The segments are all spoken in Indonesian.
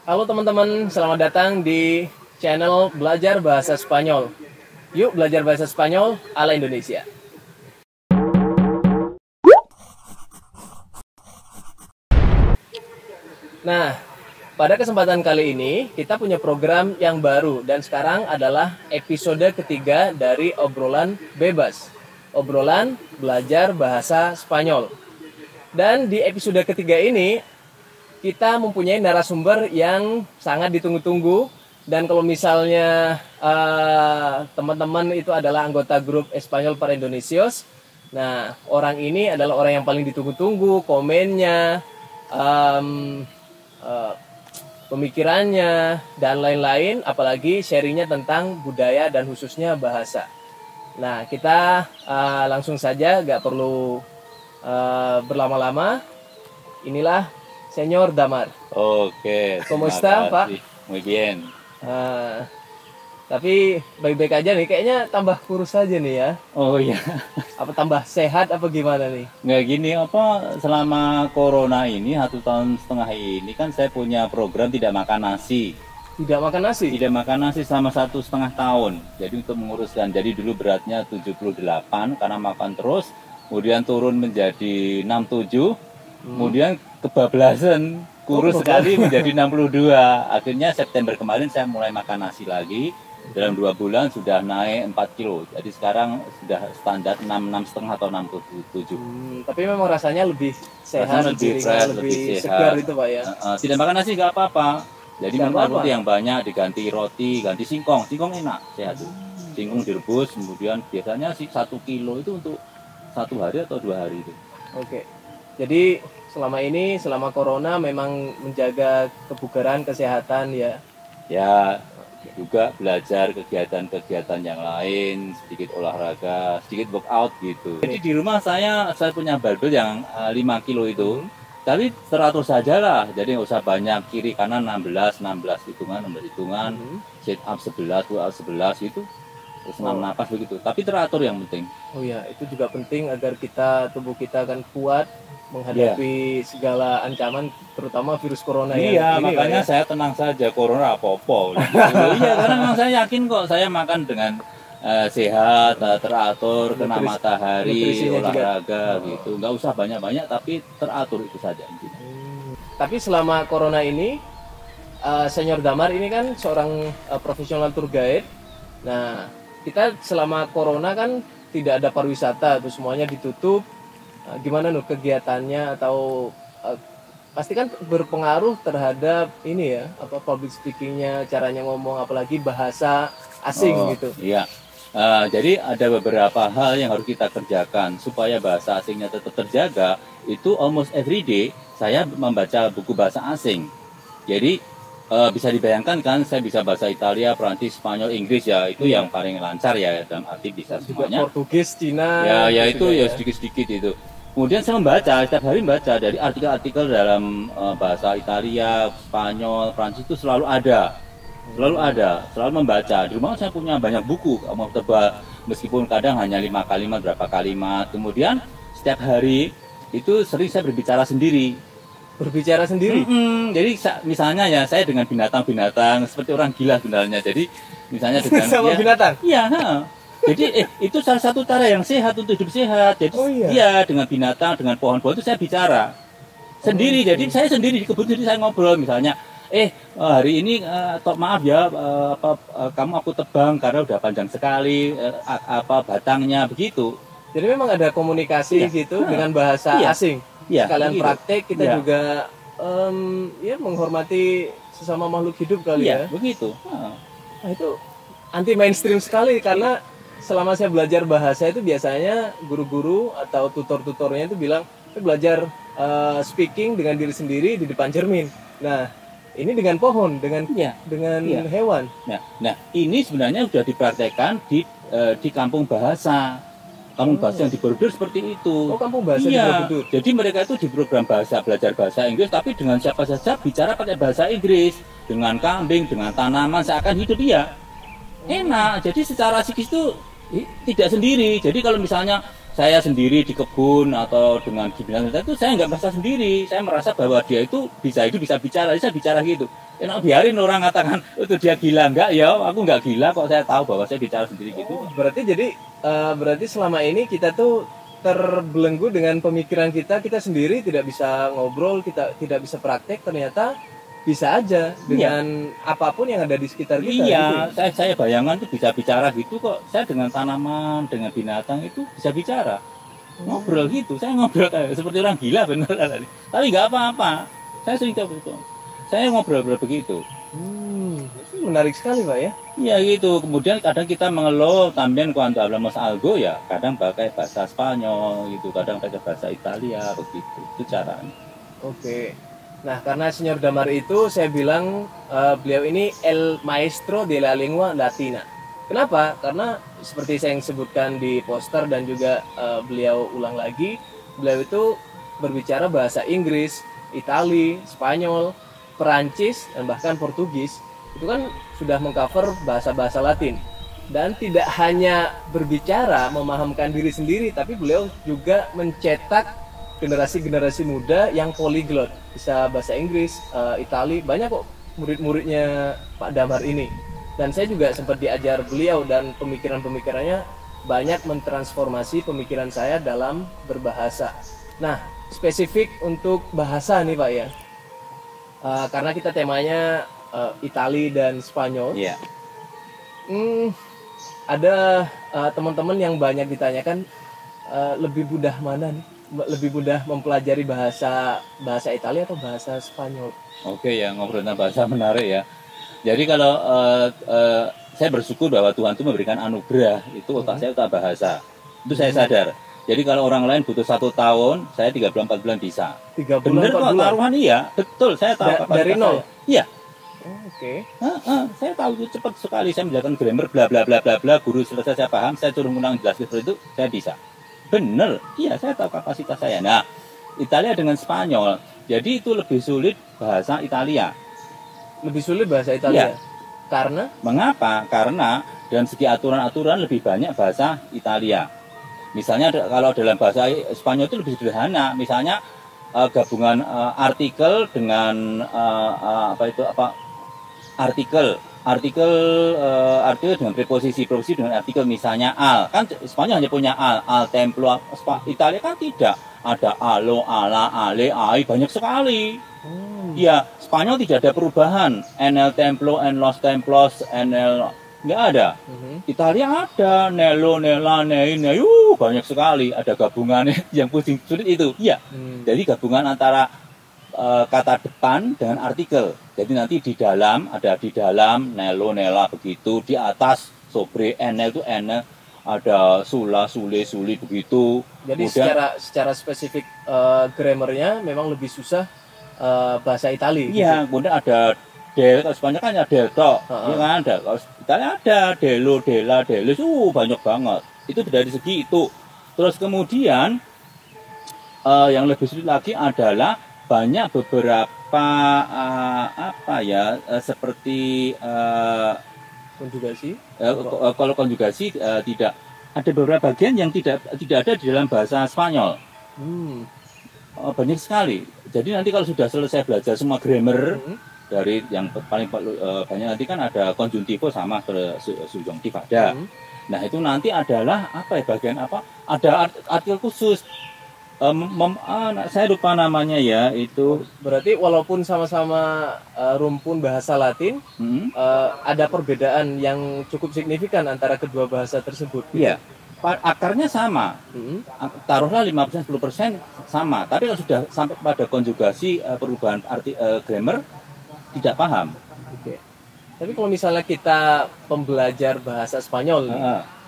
Halo teman-teman, selamat datang di channel Belajar Bahasa Spanyol. Yuk belajar bahasa Spanyol ala Indonesia. Nah, pada kesempatan kali ini kita punya program yang baru dan sekarang adalah episode ketiga dari obrolan bebas. Obrolan belajar bahasa Spanyol. Dan di episode ketiga ini kita mempunyai narasumber yang sangat ditunggu-tunggu. Dan kalau misalnya teman-teman itu adalah anggota grup Espanyol para Indonesios, nah orang ini adalah orang yang paling ditunggu-tunggu, komennya, pemikirannya, dan lain-lain, apalagi sharingnya tentang budaya dan khususnya bahasa. Nah kita langsung saja, gak perlu berlama-lama. Inilah Señor Damar. Oke, ¿Cómo está, Pak? Muy bien. Tapi baik-baik aja nih, kayaknya tambah kurus aja nih ya. Oh iya, Apa tambah sehat apa gimana nih? nggak gini apa selama corona ini 1,5 tahun ini kan saya punya program tidak makan nasi. Tidak makan nasi? Tidak makan nasi selama 1,5 tahun. Jadi untuk menguruskan, jadi dulu beratnya 78 karena makan terus, kemudian turun menjadi 67, kemudian kebablasan kurus sekali menjadi 62. Akhirnya September kemarin saya mulai makan nasi lagi. Dalam 2 bulan sudah naik 4 kilo. Jadi sekarang sudah standar 66,5 atau 67. Tapi memang rasanya lebih sehat, Rasanya lebih lebih, fresh, lebih lebih segar sehat. itu Pak ya. Tidak makan nasi nggak apa-apa. Jadi Nggak minum apa-apa. roti yang banyak, diganti roti, ganti singkong. Singkong enak, sehat tuh. Singkong direbus, kemudian biasanya sih 1 kilo itu untuk 1 hari atau 2 hari itu. Oke. Jadi selama corona memang menjaga kebugaran, kesehatan ya. Ya, juga belajar kegiatan-kegiatan yang lain, sedikit olahraga, sedikit workout gitu. Jadi di rumah saya punya barbel yang 5 kilo itu, tapi teratur saja lah. Jadi nggak usah banyak, kiri kanan 16 hitungan, 16 hitungan, sit up 11, pull up 11 itu, terus 6 napas begitu. Tapi teratur yang penting. Oh ya, itu juga penting agar tubuh kita akan kuat menghadapi segala ancaman, terutama virus corona Iya, ini, makanya Pak, ya. saya tenang saja, corona apa-apa. Iya, karena memang saya yakin kok, saya makan dengan sehat, teratur, kena matahari, nutrisinya juga. olahraga gitu. Nggak usah banyak-banyak, tapi teratur itu saja. Tapi selama corona ini, Senior Damar ini kan seorang profesional tour guide. Nah, kita selama corona kan tidak ada pariwisata, tuh semuanya ditutup. Gimana Nur kegiatannya atau pasti kan berpengaruh terhadap ini ya, apa public speakingnya, caranya ngomong, apalagi bahasa asing gitu. Iya. Jadi ada beberapa hal yang harus kita kerjakan supaya bahasa asingnya tetap terjaga. Itu almost every day saya membaca buku bahasa asing. Jadi bisa dibayangkan kan, saya bisa bahasa Italia, Prancis, Spanyol, Inggris ya, itu yang paling lancar ya, dalam arti bisa Juga semuanya. Portugis, Cina. Ya itu juga ya sedikit-sedikit itu. Kemudian saya membaca, setiap hari membaca dari artikel-artikel dalam bahasa Italia, Spanyol, Prancis itu selalu ada. Selalu membaca. Di rumah saya punya banyak buku, mau tebal, meskipun kadang hanya 5 kalimat, berapa kalimat. Kemudian setiap hari itu sering saya berbicara sendiri. Berbicara sendiri. Jadi misalnya ya saya dengan binatang-binatang seperti orang gila sebenarnya. Jadi misalnya dengan Sama binatang? Iya, jadi itu salah satu cara yang sehat untuk hidup sehat. Jadi iya, dengan binatang, dengan pohon-pohon itu saya bicara sendiri. Jadi saya sendiri di kebun, jadi saya ngobrol misalnya, hari ini maaf ya, kamu aku tebang karena udah panjang sekali, batangnya begitu. Jadi memang ada komunikasi gitu dengan bahasa asing. Sekalian begitu. praktek kita juga ya menghormati sesama makhluk hidup kali ya. Begitu. Nah, itu anti mainstream sekali karena selama saya belajar bahasa itu biasanya guru-guru atau tutor-tutornya itu bilang belajar speaking dengan diri sendiri di depan cermin. Nah, ini dengan pohon, dengan hewan. Nah, ini sebenarnya sudah dipraktekkan di kampung bahasa. Kampung bahasa yang di Borobudur seperti itu. Oh, kampung bahasa di Borobudur. Jadi mereka itu di program belajar bahasa Inggris, tapi dengan siapa saja bicara pakai bahasa Inggris, dengan kambing, dengan tanaman, seakan hidup dia. Enak. Jadi secara psikis itu tidak sendiri. Jadi kalau misalnya saya sendiri di kebun atau dengan di bidang itu saya nggak merasa sendiri. Saya merasa bahwa dia itu bisa bicara. Saya bicara gitu. Enak biarin orang katakan itu dia gila, enggak ya, aku nggak gila kok, saya tahu bahwa saya bicara sendiri gitu. Berarti jadi berarti selama ini kita tuh terbelenggu dengan pemikiran kita sendiri, tidak bisa ngobrol, kita tidak bisa praktek, ternyata bisa aja dengan apapun yang ada di sekitar kita. Iya, gitu ya? saya bayangkan tuh bisa bicara gitu kok. Saya dengan tanaman, dengan binatang itu bisa bicara. Ngobrol gitu, saya ngobrol kayak seperti orang gila bener. Tapi nggak apa-apa, saya sering coba itu. Saya ngobrol begitu. Itu menarik sekali Pak ya. Iya gitu, kemudian kadang kita mengeluh también cuando hablamos algo ya, kadang pakai bahasa Spanyol gitu, kadang pakai bahasa Italia begitu. Itu caranya. Oke. Nah, karena Senyor Damar itu saya bilang beliau ini el maestro de la lengua latina. Kenapa? Karena seperti saya yang sebutkan di poster dan juga beliau ulang lagi, beliau itu berbicara bahasa Inggris, Itali, Spanyol, Perancis, dan bahkan Portugis. Itu kan sudah mengcover bahasa-bahasa Latin. Dan tidak hanya berbicara, memahamkan diri sendiri, tapi beliau juga mencetak generasi-generasi muda yang polyglot, bisa bahasa Inggris, Itali, banyak kok murid-muridnya Pak Damar ini. Dan saya juga sempat diajar beliau dan pemikiran-pemikirannya banyak mentransformasi pemikiran saya dalam berbahasa. Nah, spesifik untuk bahasa nih Pak ya, karena kita temanya Itali dan Spanyol. Iya. Ada teman-teman yang banyak ditanyakan lebih mudah mana nih? Lebih mudah mempelajari bahasa Italia atau bahasa Spanyol? Oke ya, ngobrol tentang bahasa menarik ya. Jadi kalau saya bersyukur bahwa Tuhan itu memberikan anugerah, itu otak saya otak bahasa. Itu saya sadar. Jadi kalau orang lain butuh 1 tahun, saya 3 bulan 4 bulan bisa. 3 bulan 4 bulan? Taruhan iya, betul. Saya tahu dari nol? Iya. Oke. Saya tahu itu cepat sekali. Saya menjalankan grammar, bla bla bla bla bla. Guru selesai saya paham, saya suruh ngulang jelas seperti itu, saya bisa. Bener, iya saya tahu kapasitas saya. Nah, Italia dengan Spanyol, jadi itu lebih sulit bahasa Italia. Lebih sulit bahasa Italia? Iya. Karena? Mengapa? Karena dalam segi aturan-aturan lebih banyak bahasa Italia. Misalnya kalau dalam bahasa Spanyol itu lebih sederhana. Misalnya gabungan artikel dengan artikel dengan preposisi dengan artikel, misalnya al, kan Spanyol hanya punya al templo, Italia kan tidak, ada alo, ala, ale, ai, banyak sekali. Ya, Spanyol tidak ada perubahan, en el templo, en los templos, en el, nggak ada. Italia ada, nelo, nela, nei, neyu, banyak sekali, ada gabungannya. Yang pusing sulit itu, iya. Jadi gabungan antara kata depan dengan artikel. Jadi nanti di dalam, ada di dalam, nelo, nela, begitu. Di atas, sobre, enel itu enel, ada sula, sule, suli, begitu. Jadi kemudian, secara spesifik grammarnya memang lebih susah bahasa Itali. Iya, gitu. Kemudian ada del, kalau Spanyol kan ada del tok. Iya kan ada. Kalau Italia ada delo, dela, deles, banyak banget. Itu dari segi itu. Terus kemudian yang lebih sulit lagi adalah banyak beberapa seperti konjugasi. Kalau konjugasi tidak ada beberapa bagian yang tidak ada di dalam bahasa Spanyol. Banyak sekali. Jadi nanti kalau sudah selesai belajar semua grammar dari yang paling banyak nanti kan ada konjuntivo sama subjuntif ada. Nah itu nanti adalah bagian apa? Ada artikel khusus. Saya lupa namanya ya itu. Berarti walaupun sama-sama rumpun bahasa Latin, ada perbedaan yang cukup signifikan antara kedua bahasa tersebut. Iya, akarnya sama. Taruhlah 5%-10% sama. Tapi kalau sudah sampai pada konjugasi perubahan arti grammar tidak paham. Oke. Tapi kalau misalnya kita pembelajar bahasa Spanyol,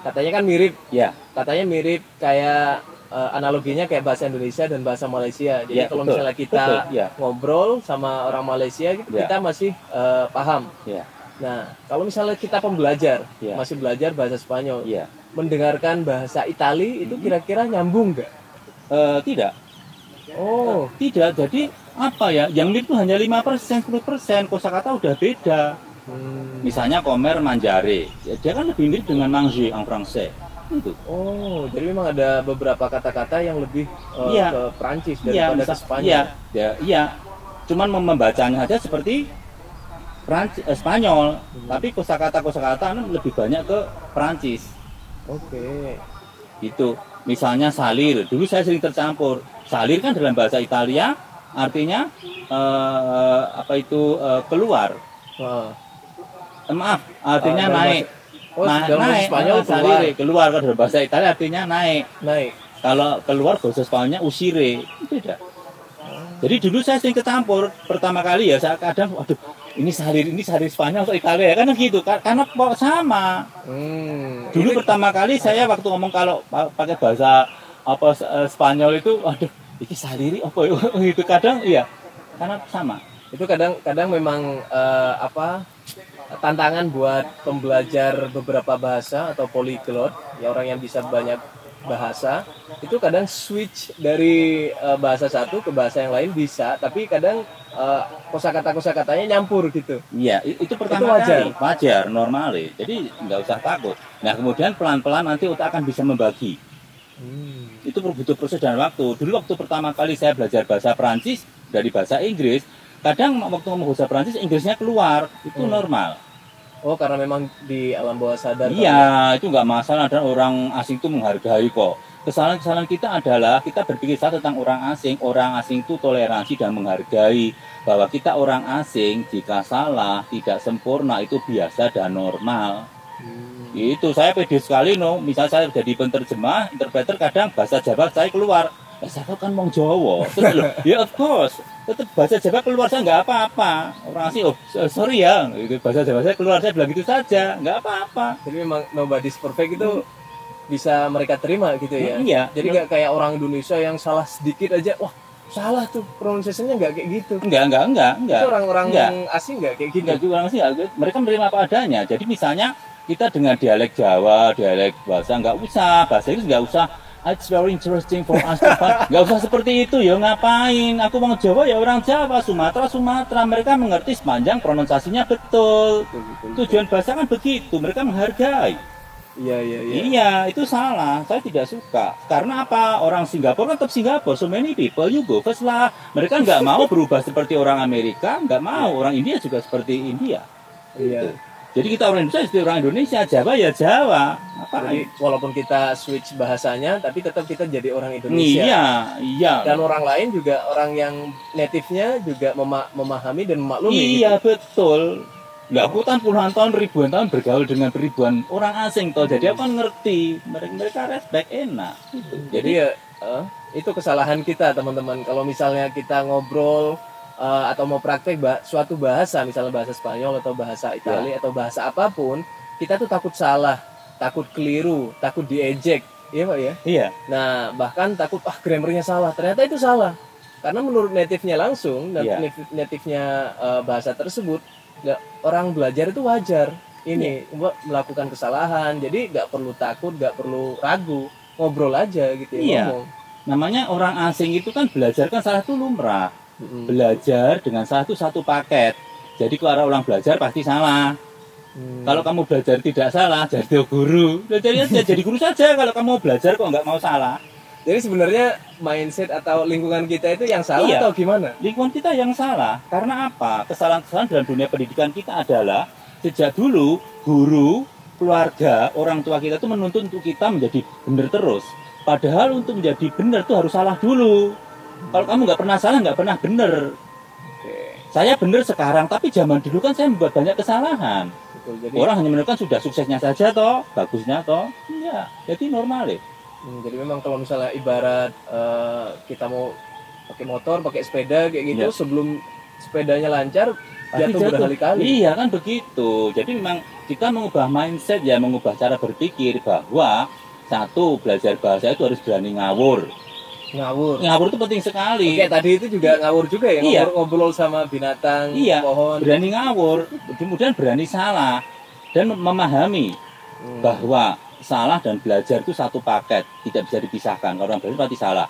katanya kan mirip. Ya. Katanya mirip kayak analoginya kayak bahasa Indonesia dan bahasa Malaysia. Jadi ya, kalau misalnya kita ngobrol sama orang Malaysia, kita masih paham. Ya. Nah, kalau misalnya kita pembelajar, masih belajar bahasa Spanyol, mendengarkan bahasa Itali itu kira-kira nyambung nggak? Tidak. Oh, tidak. Jadi apa ya? Yang itu hanya 5%, 10%. Kosakata udah beda. Misalnya comer mangiare, dia kan lebih mirip dengan manger en français. Itu. Oh, jadi memang ada beberapa kata-kata yang lebih Iya. ke Prancis Iya, daripada ke misal, Spanyol. iya, ya, iya. Cuman membacanya aja seperti Spanyol, tapi kosakata lebih banyak ke Prancis. Oke. Gitu. Misalnya salir, dulu saya sering tercampur. Salir kan dalam bahasa Italia artinya keluar. Wah. Maaf, artinya Dalam naik. Oh, dalam bahasa Naik, Spanyol salire, keluar. Kalau dalam bahasa Italia artinya naik. naik. Kalau keluar bahasa Spanyolnya usire, beda. Jadi dulu saya sering kecampur. Pertama kali ya saya kadang, waduh, ini salir Spanyol atau Italia, karena gitu, karena kok sama. Dulu pertama kali saya waktu ngomong kalau pakai bahasa Spanyol itu, waduh, ini saliri apa itu kadang iya, karena sama. Itu kadang memang tantangan buat pembelajar beberapa bahasa atau polyglot, ya orang yang bisa banyak bahasa, itu kadang switch dari bahasa satu ke bahasa yang lain bisa, tapi kadang kosakatanya nyampur gitu. Iya, itu pertama wajar. kali, wajar, normal. Jadi nggak usah takut. Nah kemudian pelan-pelan nanti otak akan bisa membagi. Itu butuh proses dan waktu. Dulu waktu pertama kali saya belajar bahasa Prancis dari bahasa Inggris, kadang waktu ngomong bahasa Prancis Inggrisnya keluar, itu normal. Oh, karena memang di alam bawah sadar. Iya, itu nggak masalah, dan orang asing itu menghargai kok. Kesalahan-kesalahan kita adalah kita berpikir salah tentang orang asing. Orang asing itu toleransi dan menghargai bahwa kita orang asing jika salah tidak sempurna itu biasa dan normal. Itu saya pede sekali misal saya jadi penerjemah, interpreter, kadang bahasa Jawa saya keluar. Saya kan mau Jawa. Ya of course, tetap bahasa Jawa keluar saya nggak apa-apa. Orang asing, sorry ya, itu bahasa Jawa saya keluar, saya bilang gitu saja, nggak apa-apa. Jadi memang nobody's perfect itu bisa mereka terima gitu ya. Iya. Jadi nggak kayak orang Indonesia yang salah sedikit aja, wah salah tuh pronunciation-nya, nggak kayak gitu. Enggak. Itu orang-orang asing nggak kayak gitu. Enggak juga orang asing, mereka menerima apa adanya. Jadi misalnya kita dengan dialek Jawa, dialek bahasa nggak usah, bahasa Inggris nggak usah. It's very interesting for us to find. Nggak usah seperti itu ya, ngapain? Aku mau Jawa ya orang Jawa, Sumatera. Mereka mengerti sepanjang pronunciasinya betul. Tujuan bahasa kan begitu, mereka menghargai. Iya, itu salah. Saya tidak suka. Karena apa? Orang Singapura kan tetap Singapura. So many people, you go first lah. Mereka nggak mau berubah seperti orang Amerika, nggak mau. Orang India juga seperti India. Iya. Gitu. Jadi kita orang Indonesia seperti orang Indonesia, Jawa ya Jawa. Jadi walaupun kita switch bahasanya, tapi tetap kita jadi orang Indonesia. Iya. Dan orang lain juga, orang yang native-nya juga memahami dan memaklumi. Iya, betul. Nah, aku kan puluhan tahun, ribuan tahun bergaul dengan ribuan orang asing toh. Jadi aku kan ngerti, mereka respect, enak. Gitu. Jadi ya itu kesalahan kita, teman-teman. Kalau misalnya kita ngobrol atau mau praktek suatu bahasa, misalnya bahasa Spanyol atau bahasa Italia atau bahasa apapun, kita tuh takut salah, takut keliru, takut diejek, iya Pak ya? Iya. Nah bahkan takut grammarnya salah, ternyata itu salah, karena menurut native-nya langsung dan native-nya bahasa tersebut, orang belajar itu wajar ini melakukan kesalahan, jadi nggak perlu takut, nggak perlu ragu, ngobrol aja gitu ya. Ngomong. Namanya orang asing itu kan belajar kan salah itu lumrah. Belajar dengan satu paket. Jadi kalau orang belajar pasti salah. Kalau kamu belajar tidak salah, jadi guru. Jadi guru saja kalau kamu belajar kok nggak mau salah. Jadi sebenarnya mindset atau lingkungan kita itu yang salah atau gimana? Lingkungan kita yang salah. Karena apa? Kesalahan-kesalahan dalam dunia pendidikan kita adalah sejak dulu guru, keluarga, orang tua kita itu menuntut untuk kita menjadi benar terus. Padahal untuk menjadi benar itu harus salah dulu. Kalau kamu nggak pernah salah, nggak pernah benar. Saya benar sekarang, tapi zaman dulu kan saya membuat banyak kesalahan. Betul, jadi orang hanya menentukan sudah suksesnya saja toh, bagusnya toh. Iya, jadi normal ya. Jadi memang kalau misalnya ibarat kita mau pakai motor, pakai sepeda kayak gitu, sebelum sepedanya lancar, jatuh berkali-kali. Iya kan begitu. Jadi memang kita mengubah mindset ya, mengubah cara berpikir bahwa satu, belajar bahasa itu harus berani ngawur. Ngawur itu penting sekali. Oke, tadi itu juga ngawur juga ya, ngobrol sama binatang, pohon. Berani ngawur, kemudian berani salah dan memahami bahwa salah dan belajar itu satu paket, tidak bisa dipisahkan. Kalau orang belajar pasti salah.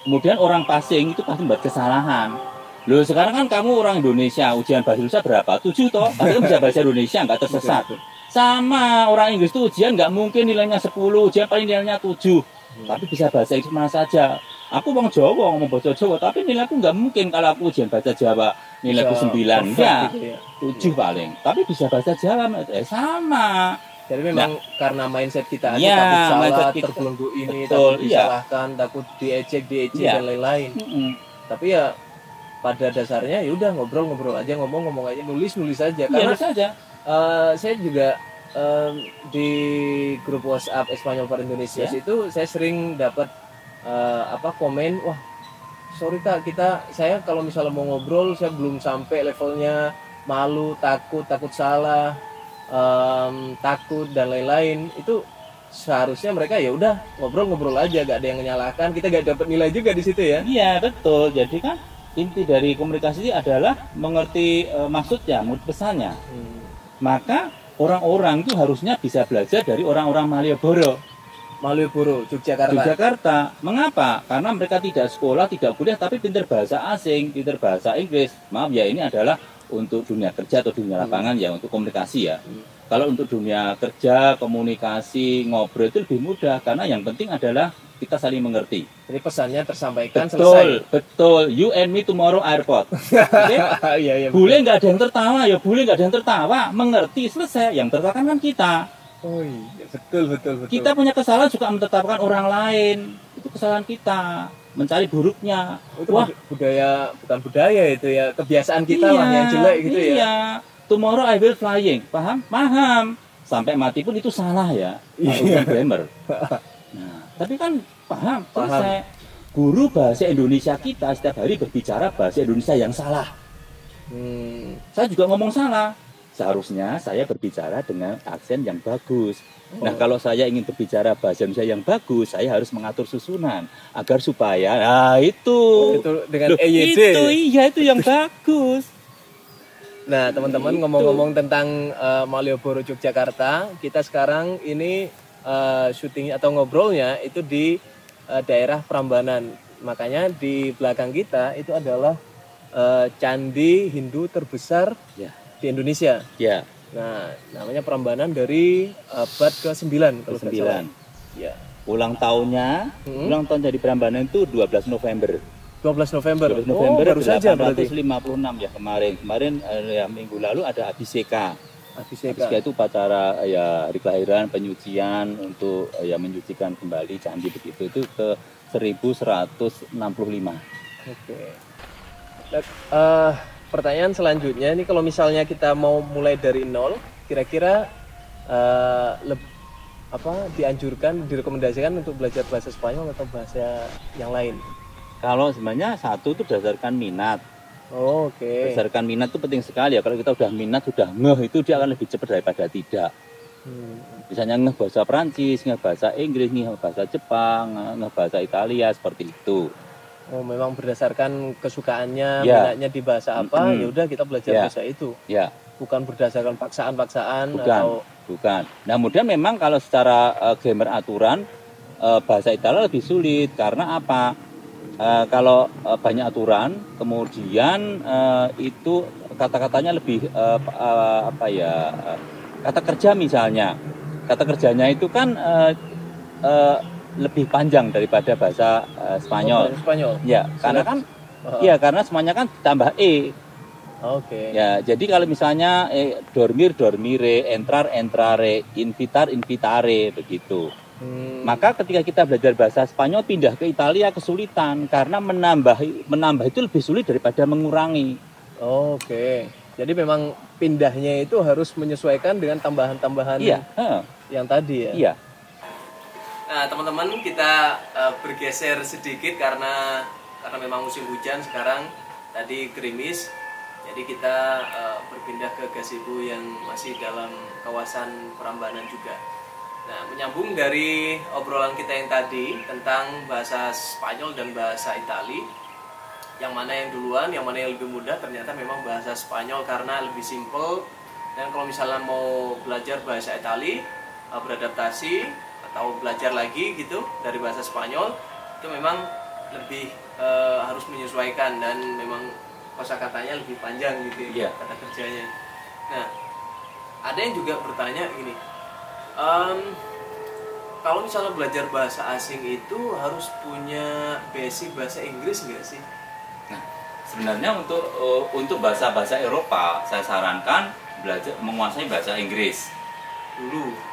Kemudian orang pasing itu pasti membuat kesalahan. Loh, sekarang kan kamu orang Indonesia, ujian bahasa Indonesia berapa? 7 toh? Tapi kan bisa bahasa Indonesia, nggak tersesat. Sama orang Inggris tuh ujian nggak mungkin nilainya 10, ujian paling nilainya 7. Tapi bisa bahasa Inggris mana saja. Aku orang Jawa ngomong bahasa Jawa, tapi nilaiku nggak mungkin kalau aku ujian bahasa Jawa nilaiku 9, ya gitu ya. 7 paling. Tapi bisa bahasa Jawa, sama. Jadi memang karena mindset kita aja Ya, takut salah, mindset kita. terbelenggu ini, Betul, takut iya. disalahkan, takut diejek Iya. dan lain-lain. Tapi ya pada dasarnya ya udah ngobrol-ngobrol aja, ngomong-ngomong aja, nulis-nulis aja. Iya, Karena harus saja. saya juga di grup WhatsApp Espanyol para Indonesia Ya. itu saya sering dapat komen, wah sorry kak, saya kalau misalnya mau ngobrol saya belum sampai levelnya, malu, takut salah, takut dan lain-lain. Itu seharusnya mereka ya udah ngobrol-ngobrol aja, gak ada yang menyalahkan, kita gak dapat nilai juga di situ ya. Iya, betul. Jadi kan inti dari komunikasi adalah mengerti maksudnya, pesannya. Maka orang-orang itu harusnya bisa belajar dari orang-orang Malioboro. Malioboro, Yogyakarta. Yogyakarta. Mengapa? Karena mereka tidak sekolah, tidak kuliah, tapi pintar bahasa asing, pintar bahasa Inggris. Maaf ya, ini adalah untuk dunia kerja atau dunia lapangan ya, untuk komunikasi ya. Kalau untuk dunia kerja, komunikasi, ngobrol itu lebih mudah, karena yang penting adalah kita saling mengerti. Jadi pesannya tersampaikan, Betul, selesai. betul. You and me tomorrow airport. Oke? Iya, Boleh nggak ada yang tertawa, ya boleh nggak ada yang tertawa. Mengerti, selesai. Yang tertawa kan kita. Oh iya, betul. Kita punya kesalahan juga menetapkan orang lain. Itu kesalahan kita. Mencari buruknya. Itu bukan budaya itu ya, kebiasaan kita lah yang jelek gitu ya. Iya. Tomorrow I will flying. Paham? Paham. Sampai mati pun itu salah ya. Iya. Grammar. Nah, tapi kan paham. Selesai. Guru bahasa Indonesia kita setiap hari berbicara bahasa Indonesia yang salah. Saya juga ngomong salah. Seharusnya saya berbicara dengan aksen yang bagus. Nah, kalau saya ingin berbicara bahasa Indonesia yang bagus, saya harus mengatur susunan agar supaya itu dengan EYD. Itu iya, itu yang bagus. Nah, teman-teman, ngomong-ngomong tentang Malioboro Yogyakarta, kita sekarang ini syuting atau ngobrolnya itu di daerah Prambanan. Makanya di belakang kita itu adalah candi Hindu terbesar di Indonesia. Ya. Nah, namanya Prambanan dari abad ke-9 kalau nggak salah. Ya. Ulang tahunnya, ulang tahun dari Prambanan itu 12 November. 12 November. 12 November baru saja berarti. 856 ya kemarin. Kemarin ya minggu lalu ada Abhiseka. Abhiseka itu upacara ya hari kelahiran, penyucian untuk ya menyucikan kembali candi begitu. Itu ke 1165. Oke. Pertanyaan selanjutnya ini, kalau misalnya kita mau mulai dari nol, kira-kira dianjurkan, direkomendasikan untuk belajar bahasa Spanyol atau bahasa yang lain? Kalau sebenarnya satu itu berdasarkan minat. Oke. Berdasarkan minat itu penting sekali ya. Kalau kita udah minat, sudah ngeh, itu dia akan lebih cepat daripada tidak. Misalnya ngeh bahasa Prancis, ngeh bahasa Inggris, ngeh bahasa Jepang, ngeh bahasa Italia, seperti itu. Oh, memang berdasarkan kesukaannya, minatnya di bahasa apa, ya udah kita belajar bahasa itu. Ya. Bukan berdasarkan paksaan-paksaan Bukan. Nah, kemudian memang kalau secara grammar aturan bahasa Italia lebih sulit karena apa? Kalau banyak aturan, kemudian itu kata-katanya lebih kata kerja misalnya, kata kerjanya itu kan lebih panjang daripada bahasa Spanyol. Ya, karena kan, karena semuanya kan ditambah e. Oke. Ya, jadi kalau misalnya dormir, dormire, entrar, entrare, invitar, invitare, begitu. Maka ketika kita belajar bahasa Spanyol pindah ke Italia kesulitan karena menambah itu lebih sulit daripada mengurangi. Oke. Jadi memang pindahnya itu harus menyesuaikan dengan tambahan-tambahan yang tadi ya. Iya. Nah, teman-teman, kita bergeser sedikit karena memang musim hujan sekarang, tadi gerimis. Jadi kita berpindah ke gazebo yang masih dalam kawasan Prambanan juga. Nah, menyambung dari obrolan kita yang tadi tentang bahasa Spanyol dan bahasa Itali, yang mana yang duluan, yang mana yang lebih mudah, ternyata memang bahasa Spanyol karena lebih simple. Dan kalau misalnya mau belajar bahasa Itali, beradaptasi atau belajar lagi gitu dari bahasa Spanyol, itu memang lebih harus menyesuaikan dan memang kosakatanya lebih panjang gitu ya, kata kerjanya. Nah, ada yang juga bertanya gini, kalau misalnya belajar bahasa asing itu harus punya basic bahasa Inggris nggak sih? Nah, sebenarnya untuk bahasa-bahasa Eropa saya sarankan belajar menguasai bahasa Inggris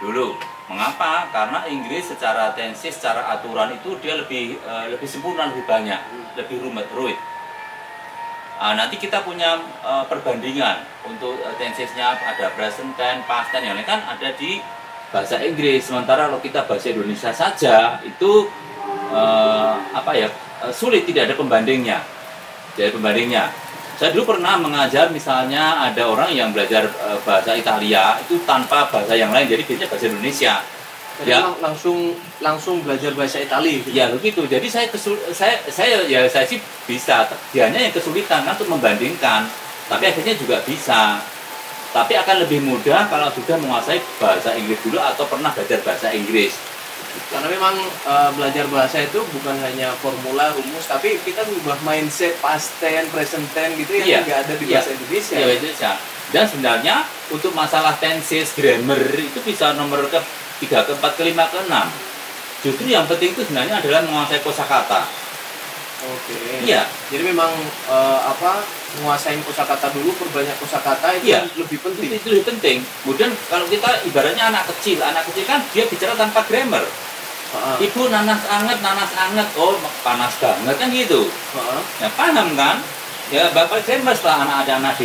dulu. Mengapa? Karena Inggris secara tenses, secara aturan itu dia lebih sempurna, lebih banyak, lebih rumit. Nanti kita punya perbandingan untuk tensesnya, ada present tense, past tense, yang lain kan ada di bahasa Inggris. Sementara kalau kita bahasa Indonesia saja itu sulit, tidak ada pembandingnya. Saya dulu pernah mengajar, misalnya ada orang yang belajar bahasa Italia itu tanpa bahasa yang lain, jadi biasanya bahasa Indonesia. Jadi ya, langsung belajar bahasa Italia. Gitu. Ya begitu. Jadi saya sih bisa. Dianya yang kesulitan kan untuk membandingkan. Tapi akhirnya juga bisa. Tapi akan lebih mudah kalau sudah menguasai bahasa Inggris dulu atau pernah belajar bahasa Inggris. Karena memang belajar bahasa itu bukan hanya formula, rumus, tapi kita mengubah mindset, past tense, present tense gitu yang nggak ada di bahasa Indonesia. Iya, Indonesia. Dan sebenarnya untuk masalah tenses, grammar itu bisa nomor ke-3, ke-4, ke-5, ke-6. Justru yang penting itu sebenarnya adalah menguasai kosakata. Oke. Iya. Jadi memang menguasai kosakata dulu, perbanyak kosakata itu lebih penting. Itu lebih penting. Kemudian kalau kita ibaratnya anak kecil kan dia bicara tanpa grammar. Ibu nanas anget, oh panas banget kan gitu. Ya paham kan? Ya bapak grammar setelah ada anak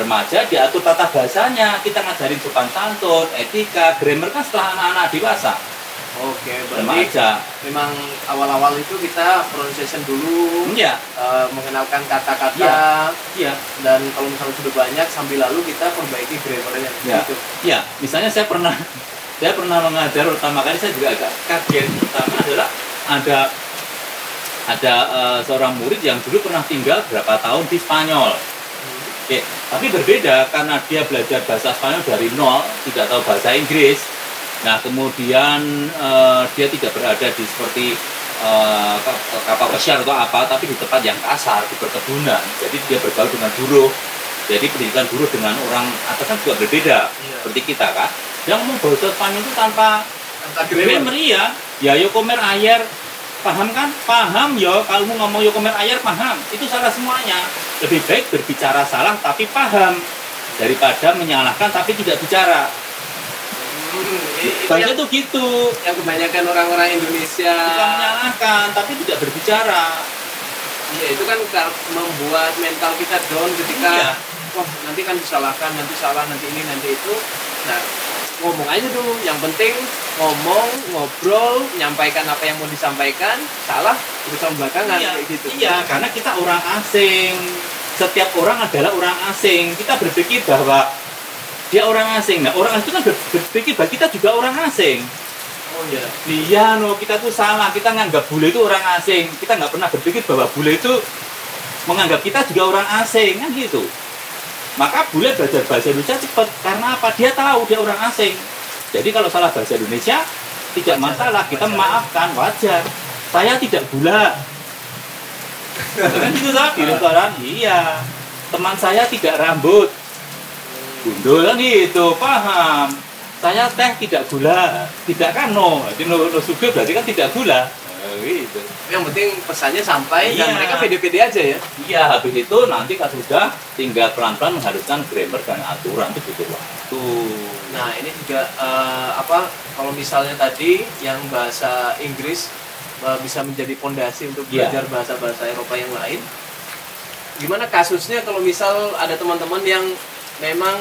remaja diatur tata bahasanya, kita ngajarin sopan santun, etika, grammar kan setelah anak-anak dewasa. Oke, berarti memang awal-awal itu kita pronunciation dulu, mengenalkan kata-kata, dan kalau misalnya sudah banyak sambil lalu kita perbaiki grammarnya. Gitu. Iya, misalnya saya pernah mengajar, pertama kali saya juga agak kaget. Pertama adalah ada seorang murid yang dulu pernah tinggal berapa tahun di Spanyol. Oke, tapi berbeda karena dia belajar bahasa Spanyol dari nol, tidak tahu bahasa Inggris. Nah, kemudian dia tidak berada di seperti kapal pesiar atau apa, tapi di tempat yang kasar, di perkebunan. Jadi dia bergaul dengan buruh. Jadi pendidikan buruh dengan orang atas kan juga berbeda, seperti kita kan. Yang ngomong bahasa Spanyol itu tanpa grammar, ya yo comer ayer, paham kan? Paham yo, kalau mau ngomong yo comer ayer paham, itu salah semuanya. Lebih baik berbicara salah tapi paham daripada menyalahkan tapi tidak bicara. Bahasa itu gitu. Yang kebanyakan orang-orang Indonesia kita menyalahkan tapi tidak berbicara. Iya, itu kan membuat mental kita down ketika wah nanti kan disalahkan, nanti salah, nanti ini, nanti itu. Nah, ngomong aja dulu. Yang penting ngomong, ngobrol, menyampaikan apa yang mau disampaikan. Salah urusan belakangan kayak gitu. Iya, karena kita orang asing. Setiap orang adalah orang asing. Kita berpikir bahwa dia orang asing. Nah, orang asing itu kan berpikir bahwa kita juga orang asing. Oh iya. Iya, kita tuh salah. Kita nganggap bule itu orang asing. Kita nggak pernah berpikir bahwa bule itu menganggap kita juga orang asing, kan gitu. Maka bule belajar bahasa Indonesia cepat. Karena apa? Dia tahu dia orang asing. Jadi kalau salah bahasa Indonesia tidak masalah. Kita maafkan, wajar. Saya tidak gula. Kan gitu di restoran. Iya. Teman saya tidak rambut. Gundul kan gitu, paham. Saya teh tidak gula, tidak kan no. Jadi no sugar berarti kan tidak gula. Gitu. Yang penting pesannya sampai dan mereka pede-pede aja ya. Iya, habis itu nanti kan sudah tinggal pelan-pelan mengharuskan grammar dan aturan itu butuh waktu. Nah, ini juga kalau misalnya tadi yang bahasa Inggris bisa menjadi fondasi untuk belajar bahasa-bahasa Eropa yang lain. Gimana kasusnya kalau misal ada teman-teman yang memang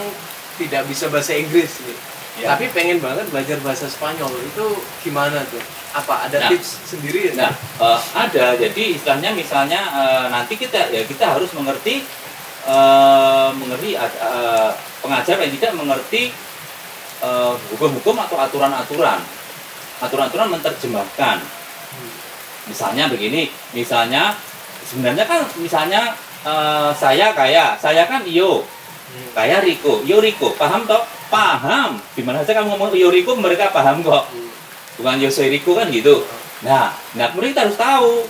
tidak bisa bahasa Inggris nih, tapi pengen banget belajar bahasa Spanyol, itu gimana tuh? Apa ada tips sendiri ya? Nah, ada. Jadi istilahnya misalnya nanti kita harus mengerti pengajar yang tidak mengerti hukum-hukum atau aturan-aturan menerjemahkan. Misalnya begini, sebenarnya kan saya kan iyo. Kayak Riko, Riko, paham toh? Paham. Gimana saja kamu ngomong Riko, mereka paham kok. Bukan Yose Riko kan gitu. Nah, kemudian kita harus tahu.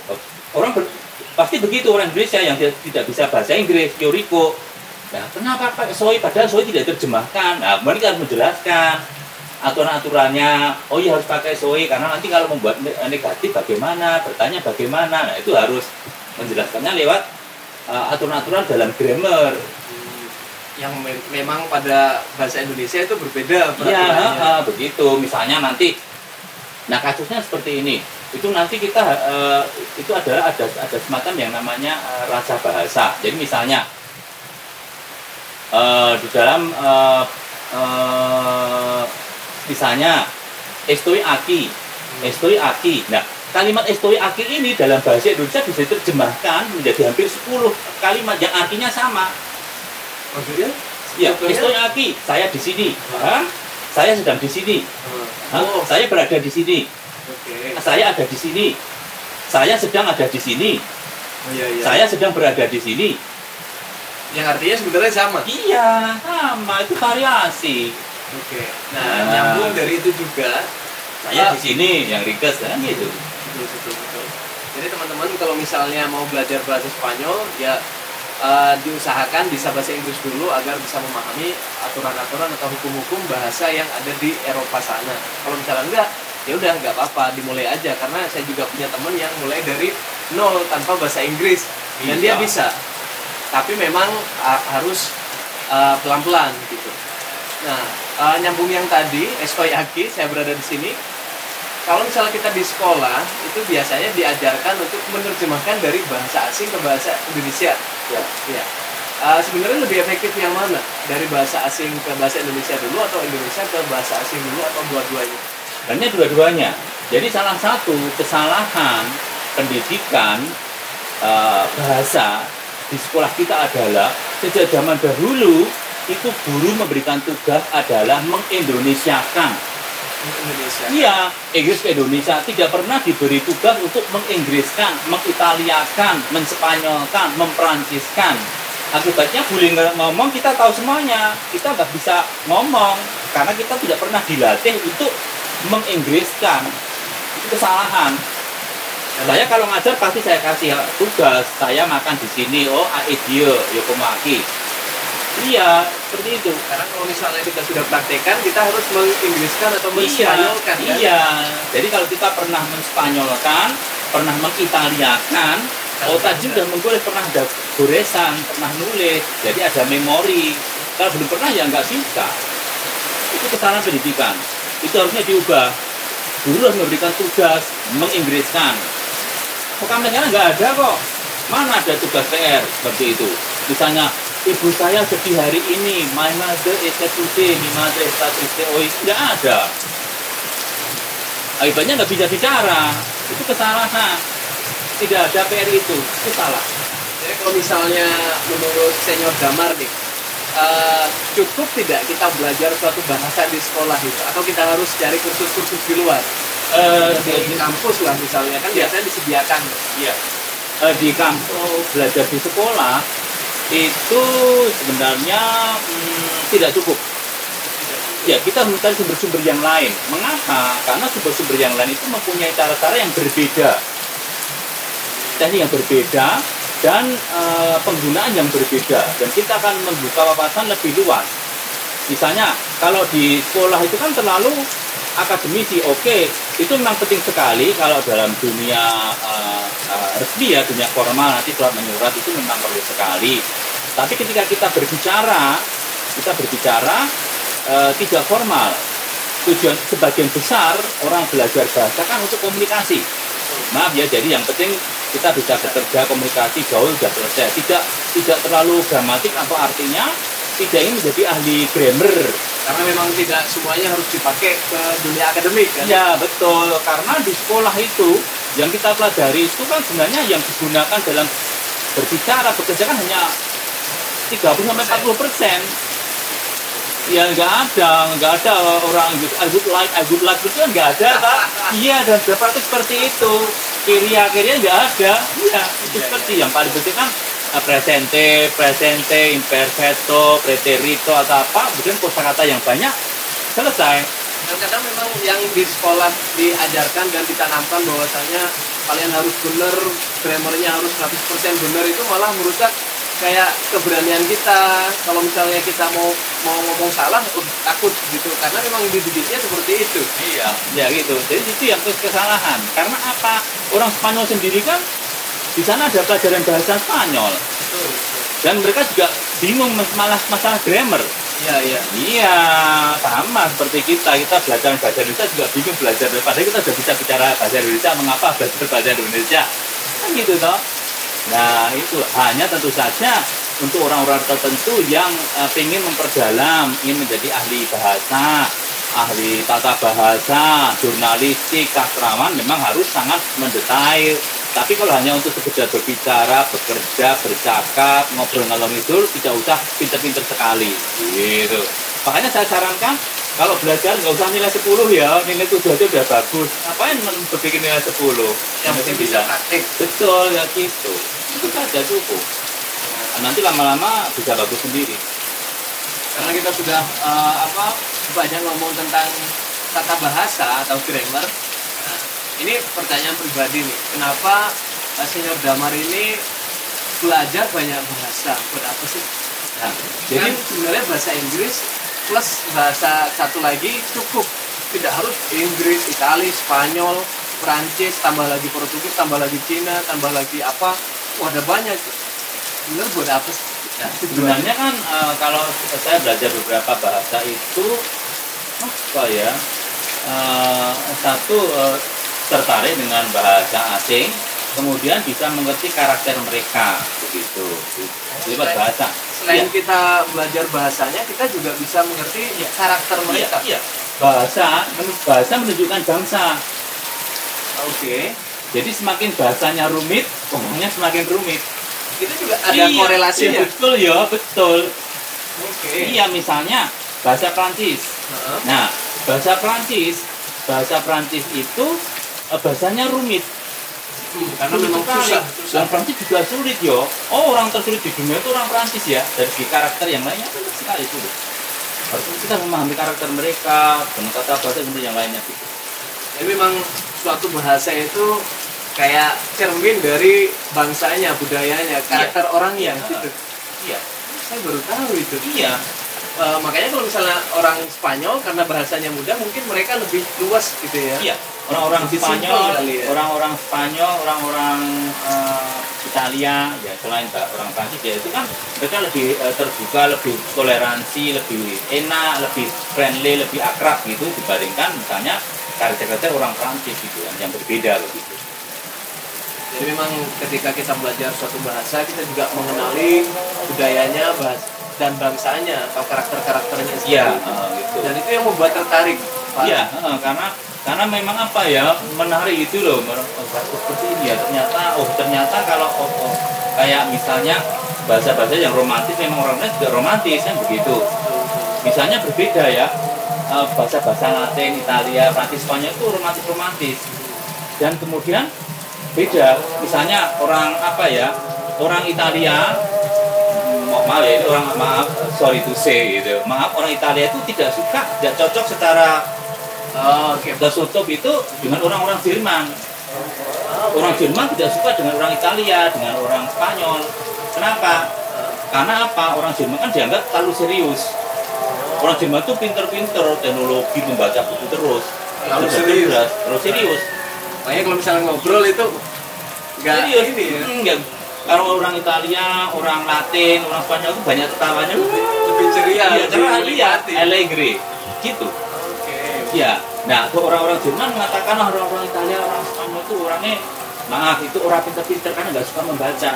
Pasti begitu orang Indonesia yang tidak bisa bahasa Inggris, Riko. Nah, kenapa pakai SOI? Padahal SOI tidak terjemahkan. Nah, kemudian kita harus menjelaskan aturan-aturannya. Oh iya harus pakai SOI karena nanti kalau membuat negatif bagaimana, bertanya bagaimana. Nah, itu harus menjelaskannya lewat aturan-aturan dalam grammar. Yang memang pada bahasa Indonesia itu berbeda peraturannya. Iya, begitu. Misalnya nanti, nah kasusnya seperti ini. Itu nanti kita itu adalah ada semacam yang namanya rasa bahasa. Jadi misalnya di dalam misalnya estoi aki. Nah, kalimat estoi aki ini dalam bahasa Indonesia bisa diterjemahkan menjadi hampir 10 kalimat yang artinya sama. Maksudnya? Ya, estoi aki, saya di sini. Saya sedang di sini. Saya berada di sini. Saya ada di sini. Saya sedang ada di sini. Saya sedang berada di sini. Yang artinya sebenarnya sama. Iya, sama. Itu variasi. Nah, nyambung dari itu juga. Saya di sini yang ringkas kan gitu. Betul. Jadi teman-teman kalau misalnya mau belajar bahasa Spanyol ya diusahakan bisa bahasa Inggris dulu agar bisa memahami aturan-aturan atau hukum-hukum bahasa yang ada di Eropa sana. Kalau misalnya enggak, ya udah nggak apa-apa, dimulai aja. Karena saya juga punya teman yang mulai dari nol tanpa bahasa Inggris dan dia bisa. Tapi memang harus pelan-pelan gitu. Nah, nyambung yang tadi, estoy aquí, saya berada di sini. Kalau misalnya kita di sekolah, itu biasanya diajarkan untuk menerjemahkan dari bahasa asing ke bahasa Indonesia. Ya. Sebenarnya lebih efektif yang mana? Dari bahasa asing ke bahasa Indonesia dulu atau Indonesia ke bahasa asing dulu atau dua-duanya? Sebenarnya dua-duanya. Jadi salah satu kesalahan pendidikan bahasa di sekolah kita adalah sejak zaman dahulu itu guru memberikan tugas adalah mengindonesiakan. Iya, Inggris ke Indonesia tidak pernah diberi tugas untuk menginggriskan, mengitaliakan, menspanyolkan, memperanciskan. Akibatnya boleh ngomong kita tahu semuanya, kita nggak bisa ngomong karena kita tidak pernah dilatih untuk menginggriskan. Itu kesalahan. Saya kalau ngajar pasti saya kasih tugas, saya makan di sini, oh aidio, yokomaki. Iya, seperti itu. Karena kalau misalnya kita sudah praktekkan, kita harus menginggriskan atau menspanyolkan. Iya. Jadi kalau kita pernah menspanyolkan, pernah mengitaliakan, otak juga menggoles, pernah ada goresan, pernah nulis, jadi ada memori. Kalau belum pernah ya nggak bisa. Itu kesalahan pendidikan. Itu harusnya diubah. Guru harus memberikan tugas menginggriskan. Kok kami sekarang nggak ada kok. Mana ada tugas PR seperti itu. Misalnya, ibu saya sedih hari ini, my mother is sad today, my mother is sad today. Oh, tidak ada. Akibatnya nggak bisa bicara. Itu kesalahan. Tidak ada PR itu salah. Jadi kalau misalnya menurut Senior Damar nih, cukup tidak kita belajar suatu bahasa di sekolah itu? Atau kita harus cari kursus-kursus di luar? Di kampus lah misalnya, kan biasanya disediakan. Iya. Di kampus, belajar di sekolah, itu sebenarnya tidak cukup. Ya, kita mencari sumber-sumber yang lain. Mengapa? Karena sumber-sumber yang lain itu mempunyai cara-cara yang berbeda, teknik yang berbeda, dan penggunaan yang berbeda. Dan kita akan membuka wawasan lebih luas. Misalnya, kalau di sekolah itu kan terlalu akademisi, oke, itu memang penting sekali kalau dalam dunia resmi ya, dunia formal, nanti surat menyurat itu memang perlu sekali. Tapi ketika kita berbicara tidak formal. Tujuan sebagian besar orang belajar bahasa kan untuk komunikasi. Maaf ya, jadi yang penting kita bisa bekerja, komunikasi, gaul sudah selesai. Tidak terlalu gramatik atau artinya tidak ingin menjadi ahli grammar. Karena memang tidak semuanya harus dipakai ke dunia akademik kan? Ya betul, karena di sekolah itu yang kita pelajari itu kan sebenarnya yang digunakan dalam berbicara, bekerja kan hanya 30-40%. Ya nggak ada orang gitu, I would like itu kan nggak ada kan? Iya, dan berapa itu seperti itu. Kiriya nggak ada. Iya, itu seperti yang paling penting kan presente, imperfecto, preterito atau apa, kemudian kosakata yang banyak, selesai. Dan kadang memang yang di sekolah diajarkan dan ditanamkan bahwasanya kalian harus benar, grammarnya harus 100% benar, itu malah merusak kayak keberanian kita. Kalau misalnya kita mau ngomong salah, takut gitu, karena memang dididiknya seperti itu. Iya, ya gitu. Jadi itu yang kesalahan. Karena apa? Orang Spanyol sendiri kan di sana ada pelajaran bahasa Spanyol. Betul. Dan mereka juga bingung malah masalah grammar. Iya, iya. Iya, sama seperti kita. Kita belajar bahasa Indonesia juga bingung belajar. Padahal kita sudah bisa bicara bahasa Indonesia, mengapa belajar bahasa Indonesia? Kan gitu toh. Nah, itu hanya tentu saja untuk orang-orang tertentu yang ingin memperdalam, ingin menjadi ahli bahasa, ahli tata bahasa, jurnalistik, sastrawan, memang harus sangat mendetail. Tapi kalau hanya untuk sekedar berbicara, bekerja, bercakap, ngobrol ngalor ngidul, tidak usah pinter-pinter sekali. Gitu. Makanya saya sarankan, kalau belajar nggak usah nilai 10 ya, nilai 7 aja udah bagus. Ngapain berpikir nilai 10? Yang penting bisa praktik. Betul, ya gitu. Itu saja cukup. Nanti lama-lama bisa bagus sendiri. Karena kita sudah banyak ngomong tentang tata bahasa atau grammar. Nah, ini pertanyaan pribadi nih, kenapa Senior Damar ini belajar banyak bahasa? Buat apa sih? Nah, Jadi jadi sebenarnya bahasa Inggris plus bahasa satu lagi cukup. Tidak harus Inggris, Itali, Spanyol, Prancis, tambah lagi Portugis, tambah lagi Cina, tambah lagi apa? Wah, ada banyak. Bener buat apa sih? nah, sebenarnya kan kalau saya belajar beberapa bahasa itu apa ya? Satu tertarik dengan bahasa asing, kemudian bisa mengerti karakter mereka begitu. Lewat bahasa. Selain Iya. kita belajar bahasanya, kita juga bisa mengerti karakter mereka. Iya, iya. Bahasa menunjukkan bangsa. Oke. Jadi semakin bahasanya rumit, ngomongnya semakin rumit. Itu juga ada Iya, korelasinya. iya, betul ya, betul. Oke. Iya, misalnya bahasa Prancis. Heeh. Nah, bahasa Prancis itu bahasanya rumit. Karena memang Sulit susah. sekali. Dan Prancis juga sulit yo. Oh, orang tersulit di dunia itu orang Prancis ya. Dari segi karakter yang lainnya sulit sekali sulit. Harus kita memahami karakter mereka, dengan kata bahasa dan yang lainnya gitu. Jadi memang suatu bahasa itu kayak cermin dari bangsanya, budayanya, karakter orangnya gitu. Iya. Saya baru tahu itu. Iya. Makanya kalau misalnya orang Spanyol karena bahasanya mudah, mungkin mereka lebih luas gitu ya. Iya. Orang-orang Lebih simpel Spanyol, kali ya. orang-orang Spanyol, orang-orang Italia, ya selain orang Prancis ya itu kan mereka lebih terbuka, lebih toleransi, lebih enak, lebih friendly, lebih akrab gitu dibandingkan misalnya karakter-karakter orang Prancis gitu yang berbeda begitu. Jadi memang ketika kita belajar suatu bahasa, kita juga mengenali budayanya, dan bangsanya atau karakter-karakternya sendiri. Iya, gitu. Dan itu yang membuat tertarik, Pak. Iya, karena memang apa ya menarik itu loh seperti ini ya ternyata kalau kayak misalnya bahasa-bahasa yang romantis memang orangnya juga romantis kan begitu. Misalnya berbeda ya bahasa-bahasa Latin, Italia, Prancis, Spanyol itu romantis dan kemudian beda. Misalnya orang apa ya orang Italia maaf ya ini sorry to say gitu maaf orang Italia itu tidak cocok secara tertutup itu dengan orang-orang Jerman. Orang Jerman tidak suka dengan orang Italia, dengan orang Spanyol. Kenapa? Karena apa? Orang Jerman kan dianggap terlalu serius. Orang Jerman itu pinter-pinter, teknologi, membaca buku terus. Terlalu serius. Terlalu serius. Makanya kalau misalnya ngobrol itu nggak Serius. ini ya. Enggak. Kalau orang Italia, orang Latin, orang Spanyol itu banyak tertawanya. Lebih ceria, Iya, karena menikmati. allegri. Gitu. Oke. Ya, nah orang-orang Jerman mengatakan orang-orang Italia, orang Spanyol itu orangnya maaf itu orang pintar-pintar karena nggak suka membaca.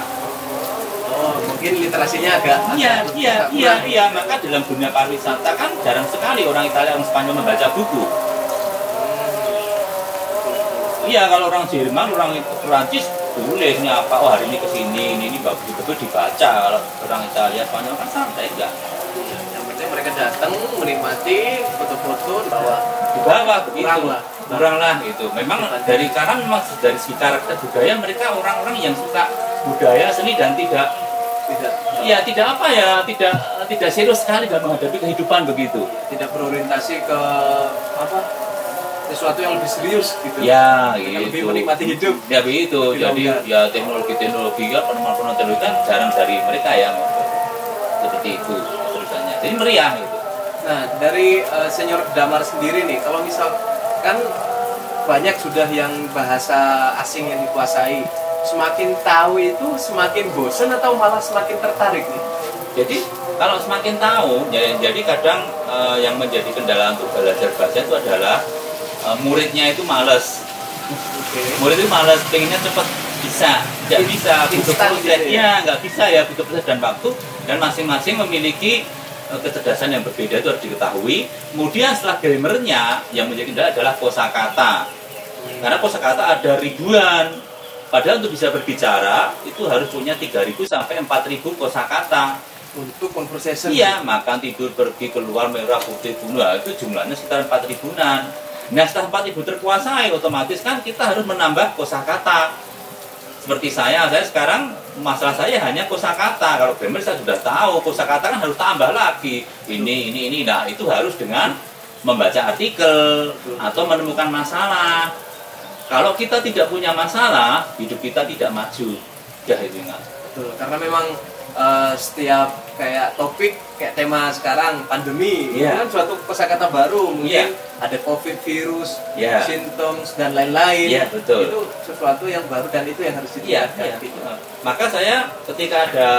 Oh, mungkin literasinya agak Iya. Maka dalam dunia pariwisata kan jarang sekali orang Italia, orang Spanyol membaca buku. Iya, kalau orang Jerman, orang Perancis tulisnya apa? Oh hari ini kesini, ini bagus betul dibaca. Kalau orang Italia, Spanyol kan santai enggak. Yang penting mereka datang menikmati foto-foto di Bawah begitu, kurang lah. gitu. Memang dari karena memang dari segi karakter budaya mereka orang-orang yang suka budaya seni dan tidak tidak serius sekali dalam menghadapi kehidupan begitu. berorientasi ke apa sesuatu yang lebih serius gitu. Ya, yang lebih gitu. menikmati hidup. Ya begitu. Lebih Jadi longgar. ya teknologi kan penemuan teknologi kan jarang dari mereka ya. Seperti itu ceritanya. Jadi meriah gitu. Nah, dari Senior Damar sendiri nih, kalau misalkan banyak sudah yang bahasa asing yang dikuasai, semakin tahu itu semakin bosan atau malah semakin tertarik nih? Jadi kalau semakin tahu, jadi kadang yang menjadi kendala untuk belajar bahasa itu adalah muridnya itu malas. Murid itu malas, pengennya cepat bisa, nggak bisa, butuh proses, ya nggak bisa ya, butuh proses dan waktu, dan masing-masing memiliki kecerdasan yang berbeda, itu harus diketahui. Kemudian setelah grammarnya yang menjadi kendala adalah kosakata, karena kosakata ada ribuan. Padahal untuk bisa berbicara itu harus punya 3.000 sampai 4.000 kosakata. Untuk conversation. Iya, makan, tidur, pergi, keluar, merah, putih, bunuh, itu jumlahnya sekitar 4.000-an. Nah, setelah 4.000 terkuasai, otomatis kan kita harus menambah kosakata. Seperti saya sekarang masalah saya hanya kosakata. Kalau grammar saya sudah tahu, kosakata kan harus tambah lagi. Ini. Nah, itu harus dengan membaca artikel atau menemukan masalah. Kalau kita tidak punya masalah, hidup kita tidak maju. Ya, itu ingat. Betul, karena memang setiap kayak topik, kayak tema sekarang pandemi, itu kan suatu kosakata baru, mungkin ada COVID, virus, symptoms dan lain-lain. Iya, betul. Itu sesuatu yang baru dan itu yang harus ditingkatkan. Maka saya ketika ada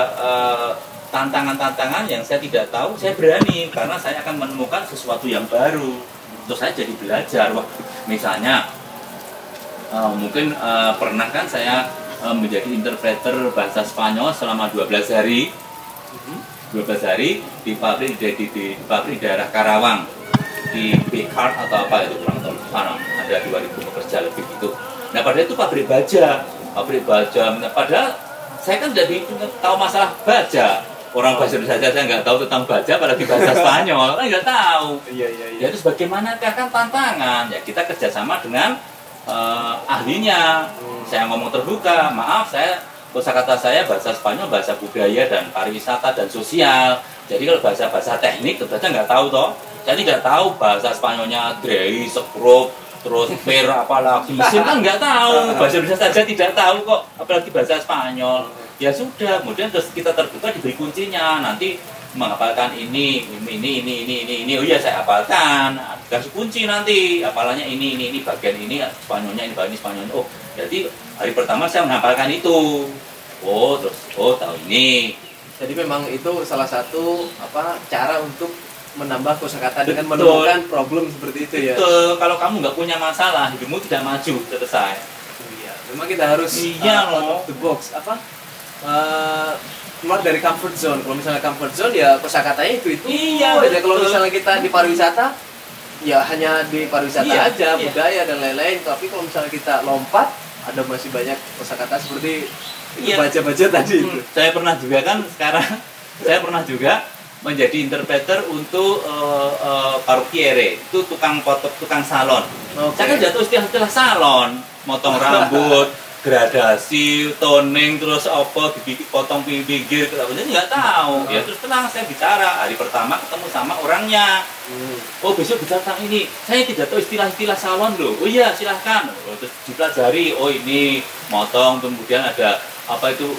tantangan-tantangan yang saya tidak tahu, saya berani karena saya akan menemukan sesuatu yang baru. Terus saya jadi belajar. Wah, misalnya mungkin pernah kan saya menjadi interpreter bahasa Spanyol selama 12 hari. 12 hari di pabrik di pabrik daerah Karawang, di Bcard atau apa itu kurang tahu. Sekarang ada 2.000 pekerja lebih itu. Nah, padahal itu pabrik baja. Padahal saya kan jadi tahu masalah baja. Orang bahasa Indonesia saya nggak tahu tentang baja, apalagi bahasa Spanyol kan nggak tahu. Ya terus bagaimanakah kan tantangan? Ya kita kerjasama dengan ahlinya. Saya ngomong terbuka, maaf kosakata saya bahasa Spanyol, bahasa budaya dan pariwisata dan sosial. Jadi kalau bahasa teknik tentu saja nggak tahu toh. Saya tidak tahu bahasa Spanyolnya drei, sekrup, terus per apalagi mesin kan nggak tahu. Bahasa Indonesia saja tidak tahu kok, apalagi bahasa Spanyol. Ya sudah, kemudian terus kita terbuka diberi kuncinya. Nanti menghafalkan ini. Oh iya saya hafalkan. Kasih kunci nanti, hafalannya ini bagian ini Spanyolnya ini bagian Spanyolnya. Oh, jadi hari pertama saya menghafalkan itu. Oh tahu ini. Jadi memang itu salah satu cara untuk menambah kosakata dengan menemukan problem seperti itu ya. Betul. Kalau kamu nggak punya masalah, hidupmu tidak maju, selesai. Iya. Memang kita harus out of the box keluar dari comfort zone. Kalau misalnya comfort zone ya kosakatanya itu. Iya. Kalau misalnya kita di pariwisata ya hanya di pariwisata aja, budaya dan lain-lain. Tapi kalau misalnya kita lompat, ada masih banyak kosakata seperti baca-baca tadi itu. Saya pernah juga kan sekarang saya pernah juga menjadi interpreter untuk parrucchiere, itu tukang salon. Saya kan jatuh istilah salon, motong rambut, gradasi, toning, terus apa, potong pinggir, nggak tahu. Ya terus tenang, saya bicara. Hari pertama ketemu sama orangnya. Oh besok bicara tentang ini. Saya tidak tahu istilah-istilah salon loh. Oh iya silahkan. Terus dipelajari. Oh ini motong, kemudian ada apa itu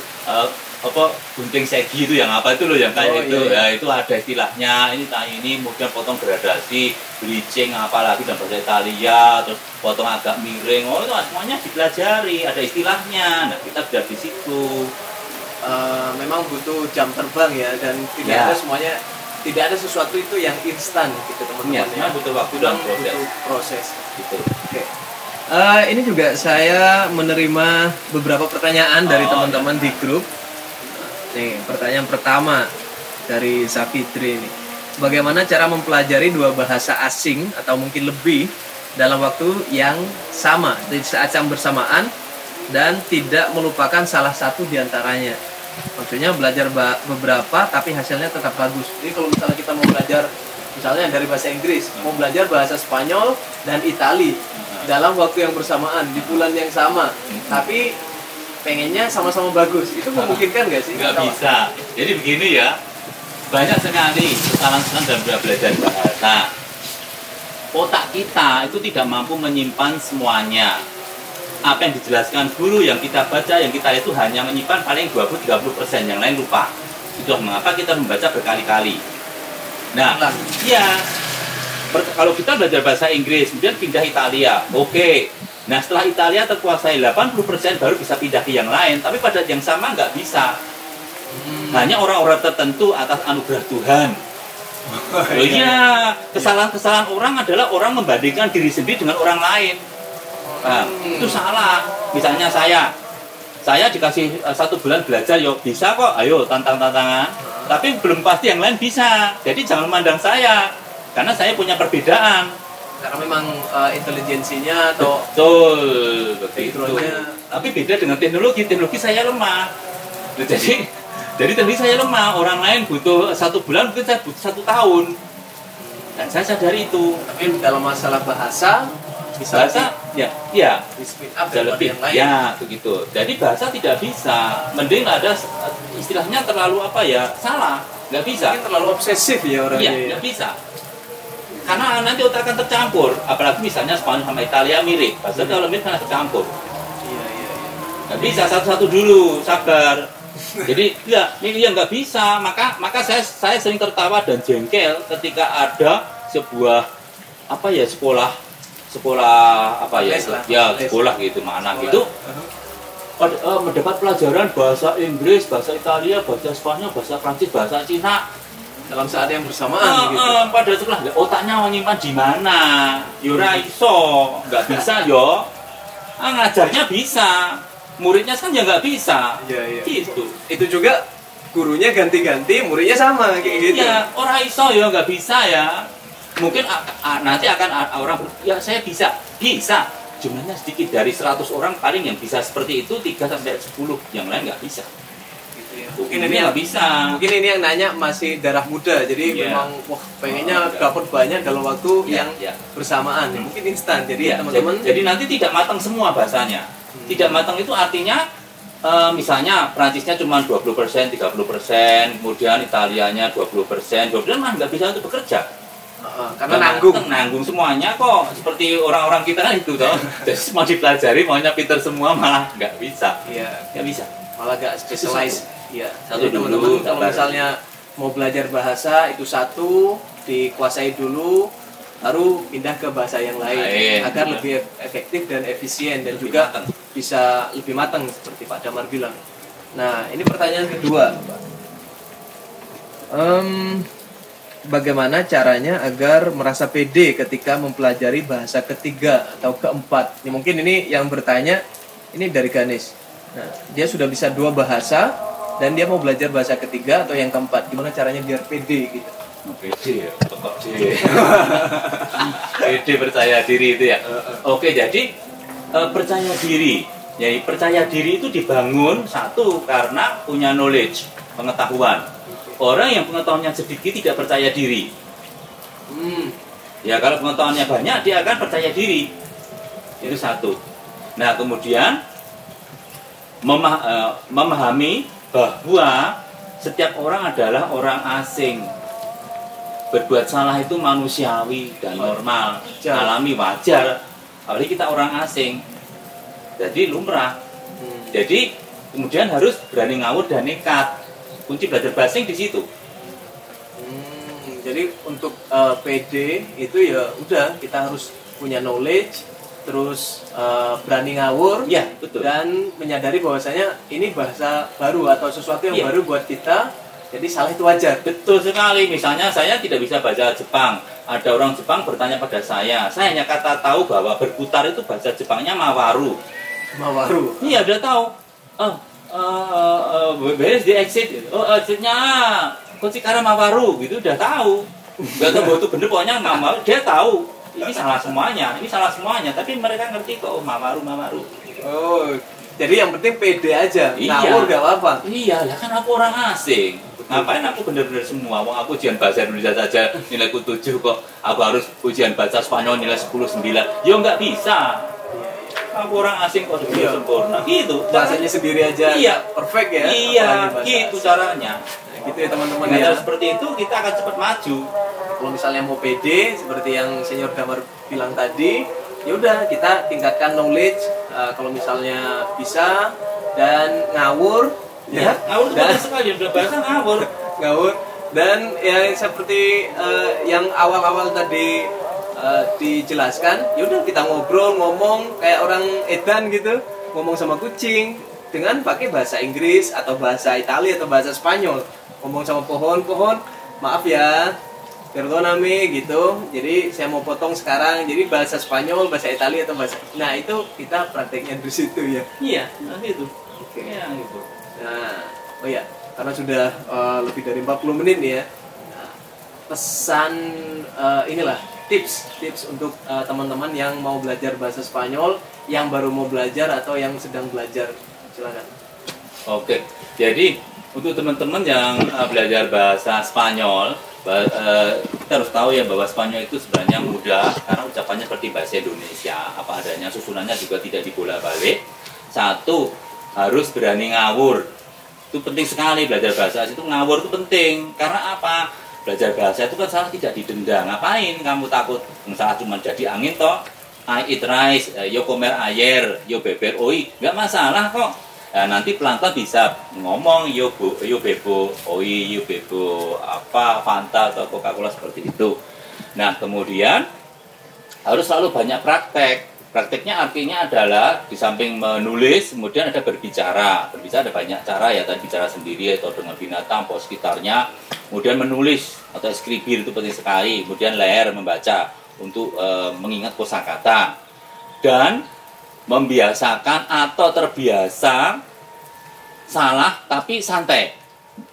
gunting segi itu yang apa itu loh yang kayak itu. Ya itu ada istilahnya. Ini kemudian potong gradasi, bleaching apalagi dalam bahasa Italia, terus potong agak miring. Oh itu semuanya dipelajari, ada istilahnya. Nah kita belajar di situ. Memang butuh jam terbang ya, dan tidak ada semuanya, tidak ada sesuatu itu yang instan gitu teman-teman. Ya, butuh waktu dan proses. Gitu. Oke. Ini juga saya menerima beberapa pertanyaan dari teman-teman di grup. Nih, pertanyaan pertama dari Safitri ini. Bagaimana cara mempelajari dua bahasa asing atau mungkin lebih dalam waktu yang sama, di saat yang bersamaan, dan tidak melupakan salah satu diantaranya? Maksudnya belajar beberapa tapi hasilnya tetap bagus. Jadi kalau misalnya kita mau belajar misalnya dari bahasa Inggris, mau belajar bahasa Spanyol dan Itali dalam waktu yang bersamaan, di bulan yang sama, tapi pengennya sama-sama bagus, itu memungkinkan nggak sih? Nggak bisa. Jadi begini ya, banyak sekali kesalahan dalam belajar bahasa. otak kita itu tidak mampu menyimpan semuanya. Apa yang dijelaskan guru, yang kita baca, yang kita lihat itu hanya menyimpan paling 20-30%, yang lain lupa. Itulah mengapa kita membaca berkali-kali. Nah, ya, kalau kita belajar bahasa Inggris, kemudian pindah Italia, oke. Nah, setelah Italia terkuasai 80%, baru bisa pindah ke yang lain. Tapi pada yang sama nggak bisa. Hanya orang-orang tertentu atas anugerah Tuhan. Oh iya, kesalahan-kesalahan orang adalah orang membandingkan diri sendiri dengan orang lain. Nah, itu salah. Misalnya saya dikasih 1 bulan belajar, yuk bisa kok, ayo tantang-tantangan. Tapi belum pasti yang lain bisa. Jadi jangan memandang saya, karena saya punya perbedaan. Karena memang intelijensinya atau betul, begitu. Tapi beda dengan teknologi saya lemah. Jadi tadi saya lemah, orang lain butuh 1 bulan, mungkin saya butuh 1 tahun. Dan saya sadari itu. Tapi dalam masalah bahasa, bahasa, ya, speed up lebih, yang lain. ya, begitu. Jadi bahasa tidak bisa, mending ada istilahnya terlalu salah, nggak bisa. Mungkin terlalu obsesif ya orangnya. Iya, nggak bisa. Karena nanti otak akan tercampur. Apalagi misalnya Spanyol sama Italia mirip, bahasa kalau mirip karena tercampur. Iya. Nggak bisa, satu-satu dulu, sabar. Jadi ini yang nggak bisa, maka saya sering tertawa dan jengkel ketika ada sebuah sekolah sekolah gitu mana gitu mendapat pelajaran bahasa Inggris, bahasa Italia, bahasa Spanyol, bahasa Prancis, bahasa Cina dalam saat yang bersamaan gitu. Pada sekolah otaknya menyimpan di mana? Yura iso nggak bisa yo. Ngajarnya bisa, muridnya kan ya nggak bisa. Iya. Gitu. Itu juga gurunya ganti-ganti, muridnya sama kayak gitu. Ya, orang iso ya nggak bisa ya. Mungkin nanti akan orang ya saya bisa. Jumlahnya sedikit, dari 100 orang paling yang bisa seperti itu 3-10, yang lain nggak bisa. Gitu ya. Mungkin ini nggak bisa. Mungkin ini yang nanya masih darah muda, jadi memang pengennya dapat banyak dalam waktu yang bersamaan. Mungkin instan. Jadi teman-teman. Jadi nanti tidak matang semua bahasanya. Tidak matang itu artinya misalnya Prancisnya cuma 20%, 30%, kemudian Italianya 20%, mah nggak bisa untuk bekerja. Karena nanggung semuanya kok, seperti orang-orang kita kan itu toh. Jadi mau dipelajari maunya pinter semua malah nggak bisa. Iya, nggak bisa. Malah nggak specialize. Iya. Jadi teman-teman kalau misalnya mau belajar bahasa itu satu dikuasai dulu, baru pindah ke bahasa yang lain agar lebih efektif dan efisien dan juga bisa lebih matang seperti Pak Damar bilang. Nah, ini pertanyaan kedua, bagaimana caranya agar merasa pede ketika mempelajari bahasa ketiga atau keempat? Ya, mungkin ini yang bertanya ini dari Ganesh. Nah, dia sudah bisa 2 bahasa dan dia mau belajar bahasa ketiga atau yang keempat. Gimana caranya biar pede gitu? Pede, pede percaya diri itu ya. Oke, jadi percaya diri. Jadi percaya diri itu dibangun satu karena punya knowledge, pengetahuan. Orang yang pengetahuannya sedikit tidak percaya diri. Ya kalau pengetahuannya banyak dia akan percaya diri. Itu satu. Nah kemudian memahami bahwa setiap orang adalah orang asing. Berbuat salah itu manusiawi dan normal, alami, wajar. Apalagi kita orang asing, jadi lumrah. Jadi kemudian harus berani ngawur dan nekat. Kunci belajar bahasa di situ. Jadi untuk PD itu ya udah kita harus punya knowledge, terus berani ngawur, ya, betul. Dan menyadari bahwasanya ini bahasa baru atau sesuatu yang baru buat kita. Jadi salah itu wajar. Betul sekali. Misalnya saya tidak bisa bahasa Jepang. Ada orang Jepang bertanya pada saya hanya tahu bahwa berputar itu bahasa Jepangnya mawaru. Mawaru. Iya, dia tahu. Beres di exit. Exitnya Kochikara mawaru gitu udah tahu. Gak tahu itu bener pokoknya mawaru. Dia tahu. Ini salah semuanya. Tapi mereka ngerti kok mawaru. Oh, jadi yang penting pede aja. Ngawur gak apa-apa. Iya, lah kan aku orang asing. Ngapain aku bener-bener semua? Wong aku ujian bahasa Indonesia saja nilaiku 7 kok. Aku harus ujian bahasa Spanyol nilai 10-9. Ya nggak bisa. Aku orang asing kok sempurna. Gitu. Bahasanya sendiri aja. Iya, perfect ya. Iya, gitu caranya. Nah, gitu ya teman-teman ya. Seperti itu kita akan cepat maju. kalau misalnya mau pede seperti yang Senior Damar bilang tadi, ya udah kita tingkatkan knowledge. Kalau misalnya bisa dan ngawur, Ya, ngawur dan sekali udah bahasa ngawur. ngawur dan ya seperti yang awal-awal tadi dijelaskan, yaudah kita ngobrol ngomong kayak orang edan gitu, ngomong sama kucing dengan pakai bahasa Inggris atau bahasa Italia atau bahasa Spanyol, ngomong sama pohon-pohon, maaf ya perdoname gitu, jadi saya mau potong sekarang, jadi bahasa Spanyol, bahasa Italia atau bahasa, nah itu kita prakteknya di situ ya. Iya, nanti itu. Oke. Iya, gitu. Nah, oh ya, karena sudah lebih dari 40 menit nih ya. Nah, pesan inilah tips untuk teman-teman yang mau belajar bahasa Spanyol, yang baru mau belajar atau yang sedang belajar. Silakan. Oke, jadi untuk teman-teman yang belajar bahasa Spanyol, kita harus tahu ya bahwa Spanyol itu sebenarnya mudah karena ucapannya seperti bahasa Indonesia, apa adanya, susunannya juga tidak dibolak-balik. Satu, harus berani ngawur. Itu penting sekali, belajar bahasa itu ngawur itu penting. Karena apa? Belajar bahasa itu kan salah tidak didenda. Ngapain kamu takut? Salah cuma jadi angin toh. I eat rice, yo comer ayer, yo beber oi. Nggak masalah kok. Nah, nanti pelan-pelan bisa ngomong yo bebo oi, yo bebo apa Fanta atau Coca-Cola seperti itu. Nah, kemudian harus selalu banyak praktek. Prakteknya artinya adalah di samping menulis, kemudian ada berbicara. Berbicara ada banyak cara ya, tadi bicara sendiri atau dengan binatang, pos sekitarnya. Kemudian menulis atau eskribir itu penting sekali. Kemudian leher membaca untuk mengingat kosakata. Dan membiasakan atau terbiasa salah tapi santai.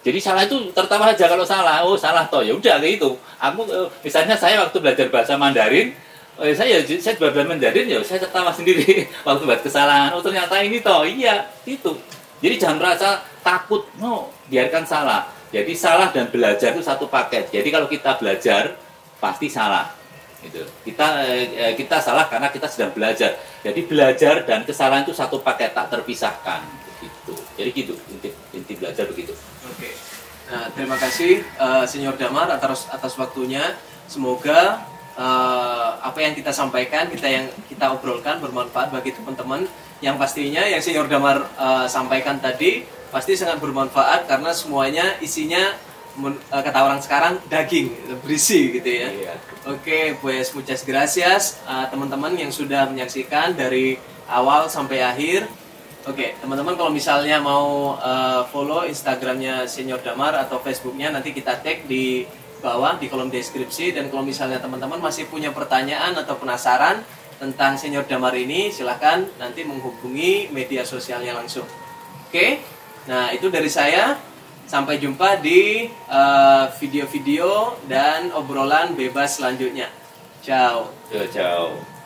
Jadi salah itu tertawa aja kalau salah. Oh salah toh, ya udah kayak itu. Aku misalnya saya waktu belajar bahasa Mandarin, saya belajar Mandarin ya saya tertawa sendiri waktu buat kesalahan. Oh ternyata ini toh, iya itu. Jadi jangan merasa takut, no, biarkan salah. Jadi salah dan belajar itu satu paket. Jadi kalau kita belajar pasti salah. Gitu. Kita salah karena kita sedang belajar. Jadi belajar dan kesalahan itu satu paket, tak terpisahkan. Gitu. Jadi gitu inti belajar begitu. Oke. Nah terima kasih Senior Damar atas waktunya. Semoga apa yang kita sampaikan, kita obrolkan bermanfaat bagi teman-teman. Yang pastinya yang Senior Damar sampaikan tadi pasti sangat bermanfaat karena semuanya isinya kata orang sekarang daging, berisi gitu ya. Iya. Oke, pues muchas gracias teman-teman yang sudah menyaksikan dari awal sampai akhir. Oke, teman-teman kalau misalnya mau follow Instagramnya Senior Damar atau Facebooknya nanti kita tag di bawah di kolom deskripsi. Dan kalau misalnya teman-teman masih punya pertanyaan atau penasaran tentang Senior Damar ini, silahkan nanti menghubungi media sosialnya langsung. Oke, nah itu dari saya. Sampai jumpa di video-video dan obrolan bebas selanjutnya. Ciao. Ciao.